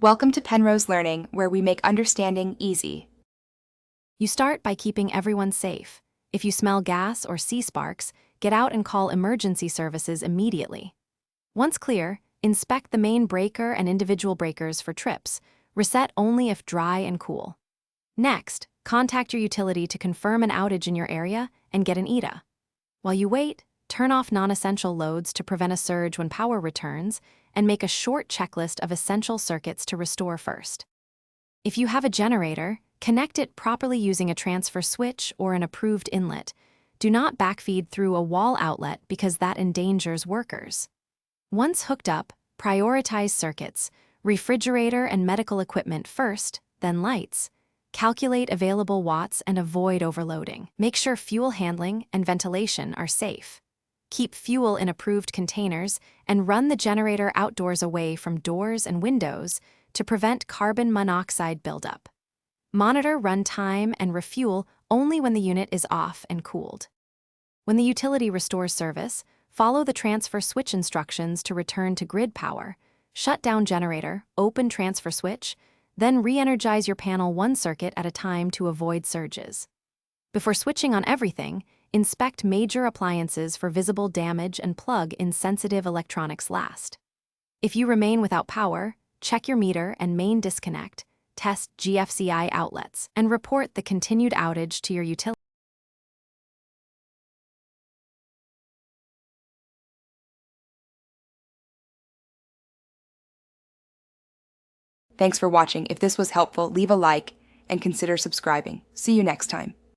Welcome to Penrose Learning, where we make understanding easy. You start by keeping everyone safe. If you smell gas or see sparks, get out and call emergency services immediately. Once clear, inspect the main breaker and individual breakers for trips. Reset only if dry and cool. Next, contact your utility to confirm an outage in your area and get an ETA. While you wait, turn off non-essential loads to prevent a surge when power returns, and make a short checklist of essential circuits to restore first. If you have a generator, connect it properly using a transfer switch or an approved inlet. Do not backfeed through a wall outlet because that endangers workers. Once hooked up, prioritize circuits, refrigerator and medical equipment first, then lights. Calculate available watts and avoid overloading. Make sure fuel handling and ventilation are safe. Keep fuel in approved containers and run the generator outdoors away from doors and windows to prevent carbon monoxide buildup. Monitor run time and refuel only when the unit is off and cooled. When the utility restores service, follow the transfer switch instructions to return to grid power. Shut down generator, open transfer switch, then re-energize your panel one circuit at a time to avoid surges. Before switching on everything, inspect major appliances for visible damage and plug in sensitive electronics last. If you remain without power, check your meter and main disconnect, test GFCI outlets, and report the continued outage to your utility. Thanks for watching. If this was helpful, leave a like and consider subscribing. See you next time.